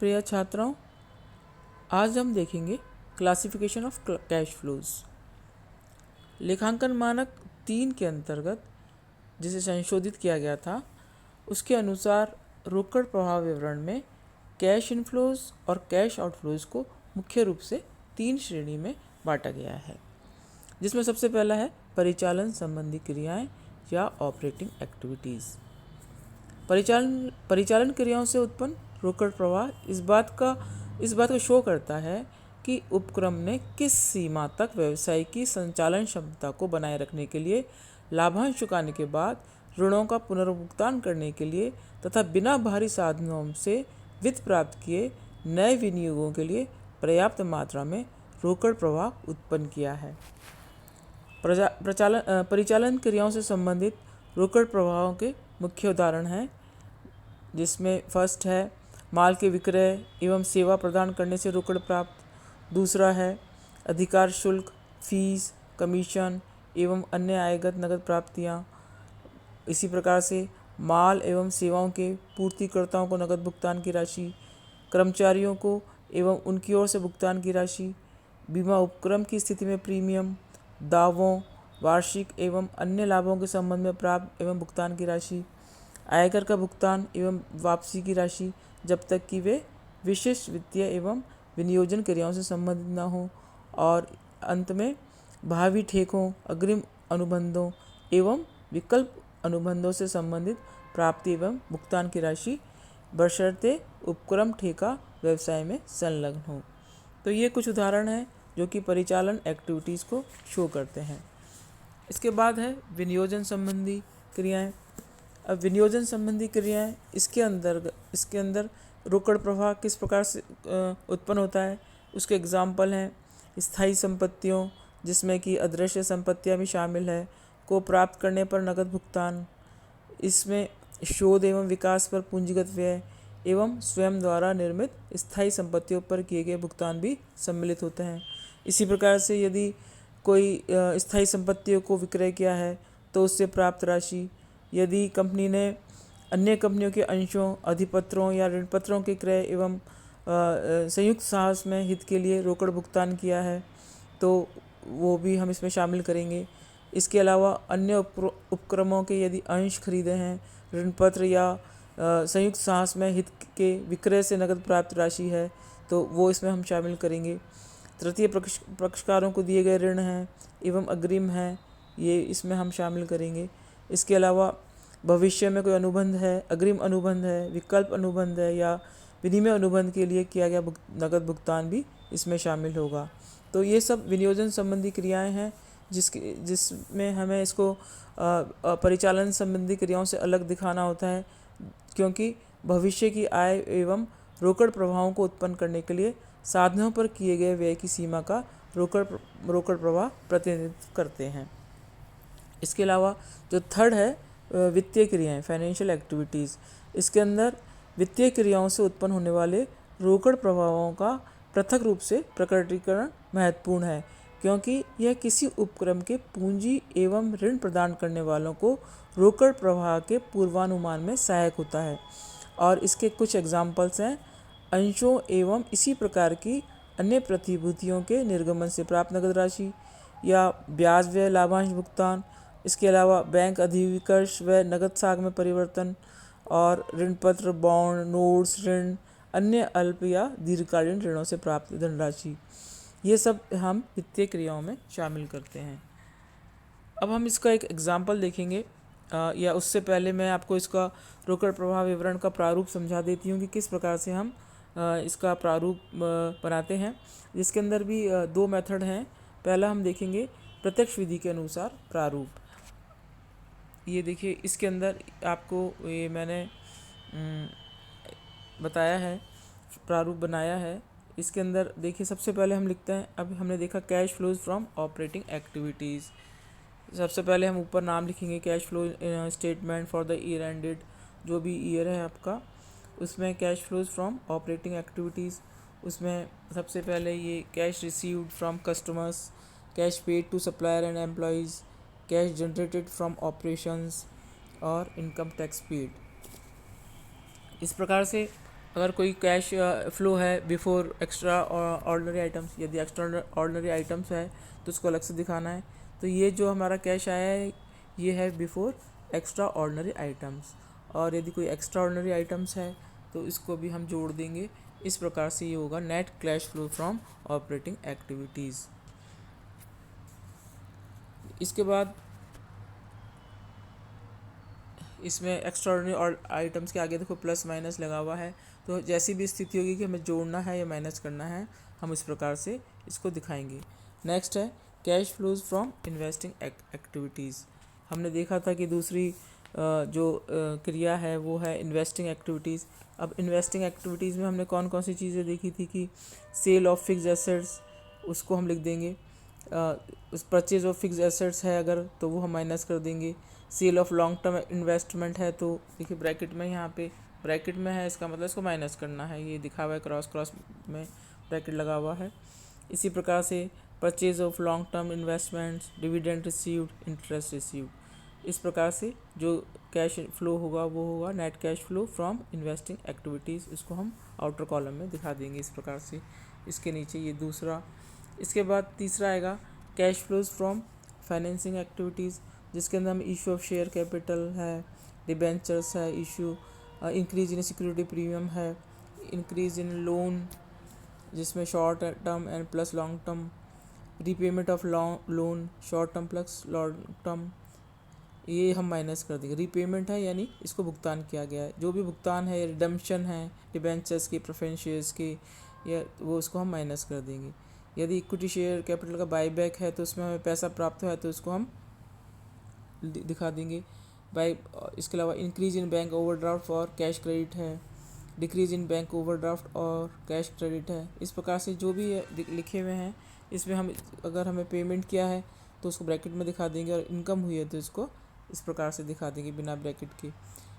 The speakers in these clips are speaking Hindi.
प्रिय छात्रों, आज हम देखेंगे क्लासिफिकेशन ऑफ कैश फ्लोज। लेखांकन मानक 3 के अंतर्गत जिसे संशोधित किया गया था, उसके अनुसार रोकड़ प्रवाह विवरण में कैश इनफ्लोज और कैश आउटफ्लोज को मुख्य रूप से 3 श्रेणी में बांटा गया है, जिसमें सबसे पहला है परिचालन संबंधी क्रियाएं या ऑपरेटिंग एक्टिविटीज़। परिचालन क्रियाओं से उत्पन्न रोकड़ प्रवाह इस बात को शो करता है कि उपक्रम ने किस सीमा तक व्यवसाय की संचालन क्षमता को बनाए रखने के लिए, लाभांश चुकाने के बाद ऋणों का पुनर्भुगतान करने के लिए तथा बिना बाहरी साधनों से वित्त प्राप्त किए नए विनियोगों के लिए पर्याप्त मात्रा में रोकड़ प्रवाह उत्पन्न किया है। परिचालन क्रियाओं से संबंधित रोकड़ प्रवाहों के मुख्य उदाहरण हैं, जिसमें फर्स्ट है माल के विक्रय एवं सेवा प्रदान करने से रोकड़ प्राप्त। दूसरा है अधिकार शुल्क, फीस, कमीशन एवं अन्य आयगत नकद प्राप्तियाँ। इसी प्रकार से माल एवं सेवाओं के पूर्तिकर्ताओं को नकद भुगतान की राशि, कर्मचारियों को एवं उनकी ओर से भुगतान की राशि, बीमा उपक्रम की स्थिति में प्रीमियम, दावों, वार्षिक एवं अन्य लाभों के संबंध में प्राप्त एवं भुगतान की राशि, आयकर का भुगतान एवं वापसी की राशि, जब तक कि वे विशिष्ट वित्तीय एवं विनियोजन क्रियाओं से संबंधित न हो, और अंत में भावी ठेकों, अग्रिम अनुबंधों एवं विकल्प अनुबंधों से संबंधित प्राप्ति एवं भुगतान की राशि, बशर्ते उपक्रम ठेका व्यवसाय में संलग्न हो। तो ये कुछ उदाहरण हैं जो कि परिचालन एक्टिविटीज़ को शो करते हैं। इसके बाद है विनियोजन संबंधी क्रियाएं। अब विनियोजन संबंधी क्रियाएं, इसके अंदर रोकड़ प्रवाह किस प्रकार से उत्पन्न होता है, उसके एग्जाम्पल हैं स्थायी संपत्तियों, जिसमें कि अदृश्य संपत्तियां भी शामिल है, को प्राप्त करने पर नकद भुगतान। इसमें शोध एवं विकास पर पूंजीगत व्यय एवं स्वयं द्वारा निर्मित स्थायी संपत्तियों पर किए गए भुगतान भी सम्मिलित होते हैं। इसी प्रकार से यदि कोई स्थायी संपत्तियों को विक्रय किया है तो उससे प्राप्त राशि, यदि कंपनी ने अन्य कंपनियों के अंशों, अधिपत्रों या ऋणपत्रों के क्रय एवं संयुक्त साहस में हित के लिए रोकड़ भुगतान किया है तो वो भी हम इसमें शामिल करेंगे। इसके अलावा अन्य उपक्रमों के यदि अंश खरीदे हैं, ऋणपत्र या संयुक्त साहस में हित के विक्रय से नकद प्राप्त राशि है तो वो इसमें हम शामिल करेंगे। तृतीय पक्षकारों को दिए गए ऋण हैं एवं अग्रिम हैं, ये इसमें हम शामिल करेंगे। इसके अलावा भविष्य में कोई अनुबंध है, अग्रिम अनुबंध है, विकल्प अनुबंध है या विनिमय अनुबंध के लिए किया गया नकद भुगतान भी इसमें शामिल होगा। तो ये सब विनियोजन संबंधी क्रियाएं हैं जिसमें हमें इसको परिचालन संबंधी क्रियाओं से अलग दिखाना होता है, क्योंकि भविष्य की आय एवं रोकड़ प्रवाहों को उत्पन्न करने के लिए साधनों पर किए गए व्यय की सीमा का रोकड़ प्रवाह प्रतिनिधित्व करते हैं। इसके अलावा जो थर्ड है वित्तीय क्रियाएं, फाइनेंशियल एक्टिविटीज़। इसके अंदर वित्तीय क्रियाओं से उत्पन्न होने वाले रोकड़ प्रवाहों का पृथक रूप से प्रकटीकरण महत्वपूर्ण है, क्योंकि यह किसी उपक्रम के पूंजी एवं ऋण प्रदान करने वालों को रोकड़ प्रवाह के पूर्वानुमान में सहायक होता है। और इसके कुछ एग्जाम्पल्स हैं अंशों एवं इसी प्रकार की अन्य प्रतिभूतियों के निर्गमन से प्राप्त नकद राशि या ब्याज व्यय लाभांश भुगतान। इसके अलावा बैंक अधिविकर्ष व नकद साख में परिवर्तन और ऋणपत्र, बॉन्ड, नोट्स, ऋण, अन्य अल्प या दीर्घकालीन ऋणों से प्राप्त धनराशि, ये सब हम वित्तीय क्रियाओं में शामिल करते हैं। अब हम इसका एक एग्जाम्पल देखेंगे, या उससे पहले मैं आपको इसका रोकड़ प्रवाह विवरण का प्रारूप समझा देती हूँ कि किस प्रकार से हम इसका प्रारूप बनाते हैं, जिसके अंदर भी 2 मेथड हैं। पहला हम देखेंगे प्रत्यक्ष विधि के अनुसार प्रारूप। ये देखिए, इसके अंदर आपको ये मैंने बताया है, प्रारूप बनाया है। इसके अंदर देखिए, सबसे पहले हम लिखते हैं, अभी हमने देखा cash flows from operating activities. सबसे पहले हम ऊपर नाम लिखेंगे cash flow statement for the year ended, जो भी ईयर है आपका, उसमें cash flows from operating activities. उसमें सबसे पहले ये cash received from customers, cash paid to supplier and employees, cash generated from operations और इनकम टैक्स पेड। इस प्रकार से अगर कोई कैश फ्लो है बिफोर एक्स्ट्रा ऑर्डिनरी आइटम्स, यदि एक्स्ट्रा ऑर्डिनरी आइटम्स है तो उसको अलग से दिखाना है। तो ये जो हमारा कैश आया है ये है बिफोर एक्स्ट्रा ऑर्डिनरी आइटम्स, और यदि कोई एक्स्ट्रा ऑर्डिनरी आइटम्स है तो इसको भी हम जोड़ देंगे। इस प्रकार से ये होगा net cash flow from operating activities. इसके बाद इसमें एक्स्ट्राऑर्डिनरी और आइटम्स के आगे देखो प्लस माइनस लगा हुआ है, तो जैसी भी स्थिति होगी कि हमें जोड़ना है या माइनस करना है हम इस प्रकार से इसको दिखाएंगे। नेक्स्ट है cash flows from investing activities. हमने देखा था कि दूसरी जो क्रिया है वो है इन्वेस्टिंग एक्टिविटीज़। अब इन्वेस्टिंग एक्टिविटीज़ में हमने कौन कौन सी चीज़ें देखी थी कि सेल ऑफ फिक्स एसेट्स, उसको हम लिख देंगे। उस परचेज ऑफ फिक्स एसेट्स है अगर तो वो हम माइनस कर देंगे। Sale of long term investment है तो देखिए ब्रैकेट में, यहाँ पे ब्रैकेट में है इसका मतलब इसको माइनस करना है, ये दिखा हुआ है क्रॉस क्रॉस में ब्रैकेट लगा हुआ है। इसी प्रकार से purchase of long term investments, dividend received, interest received, इस प्रकार से जो कैश फ्लो होगा वो होगा net cash flow from investing activities. इसको हम आउटर कॉलम में दिखा देंगे इस प्रकार से, इसके नीचे ये दूसरा। इसके बाद तीसरा आएगा cash flows from financing activities, जिसके अंदर हम इशू ऑफ शेयर कैपिटल है, डिबेंचर्स है issue, increase in security premium है, इंक्रीज इन लोन जिसमें short term and plus long term, repayment of loan short term plus long term, ये हम माइनस कर देंगे। रीपेमेंट है यानी इसको भुगतान किया गया है, जो भी भुगतान है, रिडम्पशन है डिबेंचर्स के, प्रेफरेंस शेयर्स के, या वो उसको हम माइनस कर देंगे। यदि इक्विटी शेयर कैपिटल का बाईबैक है तो उसमें हमें पैसा प्राप्त हुआ है तो उसको हम दिखा देंगे बाई। इसके अलावा इंक्रीज इन बैंक ओवरड्राफ्ट और कैश क्रेडिट है, डिक्रीज इन बैंक ओवरड्राफ्ट और कैश क्रेडिट है। इस प्रकार से जो भी लिखे हुए हैं इसमें हम अगर हमें पेमेंट किया है तो उसको ब्रैकेट में दिखा देंगे, और इनकम हुई है तो इसको इस प्रकार से दिखा देंगे बिना ब्रैकेट के।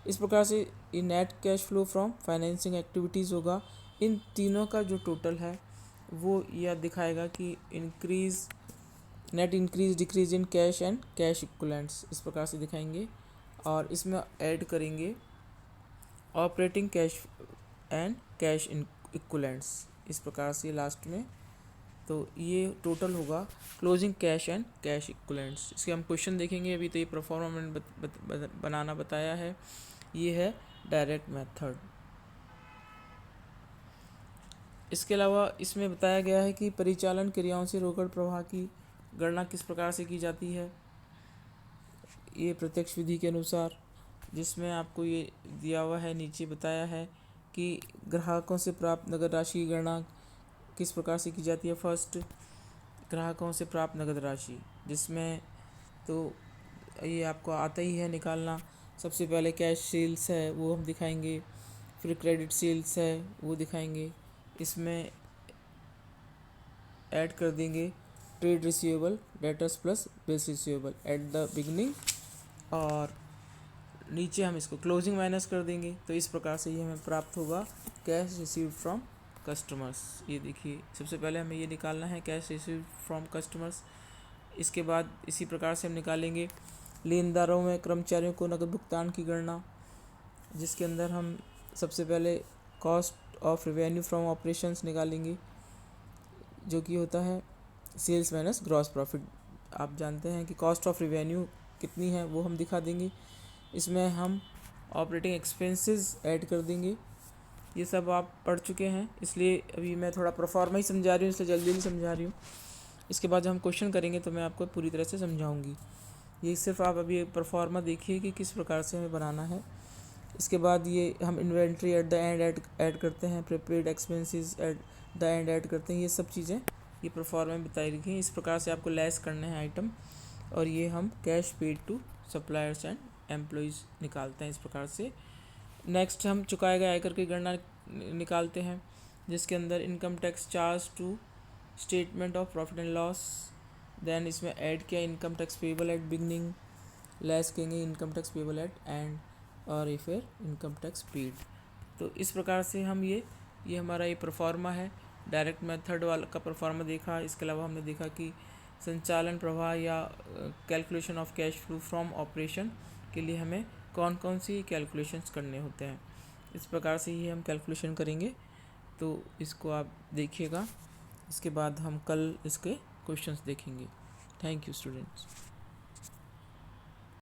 इस प्रकार से ये net cash flow from financing activities होगा। इन तीनों का जो टोटल है वो यह दिखाएगा कि increase, net increase, decrease in cash and cash equivalents, इस प्रकार से दिखाएंगे। और इसमें ऐड करेंगे operating cash and cash equivalents, इस प्रकार से लास्ट में। तो ये टोटल होगा closing cash and cash equivalents. इसके हम क्वेश्चन देखेंगे। अभी तो ये प्रोफॉर्मा मैंने बनाना बताया है, ये है डायरेक्ट मेथड। इसके अलावा इसमें बताया गया है कि परिचालन क्रियाओं से रोकड़ प्रवाह की गणना किस प्रकार से की जाती है। ये प्रत्यक्ष विधि के अनुसार, जिसमें आपको ये दिया हुआ है, नीचे बताया है कि ग्राहकों से प्राप्त नगद राशि की गणना किस प्रकार से की जाती है। फर्स्ट, ग्राहकों से प्राप्त नगद राशि, जिसमें तो ये आपको आता ही है निकालना। सबसे पहले कैश सेल्स है वो हम दिखाएंगे, फिर क्रेडिट सेल्स है वो दिखाएंगे। इसमें ऐड कर देंगे trade receivable, debtors plus bills receivable at the beginning, और नीचे हम इसको क्लोजिंग माइनस कर देंगे। तो इस प्रकार से ये हमें प्राप्त होगा कैश रिसीव फ्रॉम कस्टमर्स। ये देखिए सबसे पहले हमें ये निकालना है कैश रिसीव फ्रॉम कस्टमर्स। इसके बाद इसी प्रकार से हम निकालेंगे लेनदारों में कर्मचारियों को नकद भुगतान की गणना, जिसके अंदर हम सबसे पहले cost of revenue from operations निकालेंगे, जो कि होता है सेल्स माइनस ग्रॉस प्रॉफिट। आप जानते हैं कि कॉस्ट ऑफ रेवेन्यू कितनी है वो हम दिखा देंगे। इसमें हम ऑपरेटिंग एक्सपेंसेस ऐड कर देंगे। ये सब आप पढ़ चुके हैं, इसलिए अभी मैं थोड़ा प्रोफॉर्मा ही समझा रही हूँ, इसलिए जल्दी जल्दी समझा रही हूँ। इसके बाद जब हम क्वेश्चन करेंगे तो मैं आपको पूरी तरह से समझाऊंगी। ये सिर्फ आप अभी प्रोफॉर्मा देखिए कि किस प्रकार से हमें बनाना है। इसके बाद ये हम inventory at the end add करते हैं, prepaid expenses at the end add करते हैं। ये सब चीज़ें ये प्रोफॉर्मा में बताई रखी हैं। इस प्रकार से आपको लेस करने हैं आइटम, और ये हम cash paid to suppliers and employees निकालते हैं इस प्रकार से। नेक्स्ट हम चुकाए गए आयकर की गणना निकालते हैं, जिसके अंदर income tax charge to statement of profit and loss, then इसमें ऐड किया income tax payable at beginning, less करेंगे income tax payable at end, और ये फिर इनकम टैक्स पेड। तो इस प्रकार से हम ये हमारा ये परफॉर्मा है। डायरेक्ट मेथड वाला का परफॉर्मा देखा। इसके अलावा हमने देखा कि संचालन प्रवाह या calculation of cash flow from operation के लिए हमें कौन कौन सी कैलकुलेशंस करने होते हैं। इस प्रकार से ही हम कैलकुलेशन करेंगे। तो इसको आप देखिएगा, इसके बाद हम कल इसके क्वेश्चंस देखेंगे। Thank you students.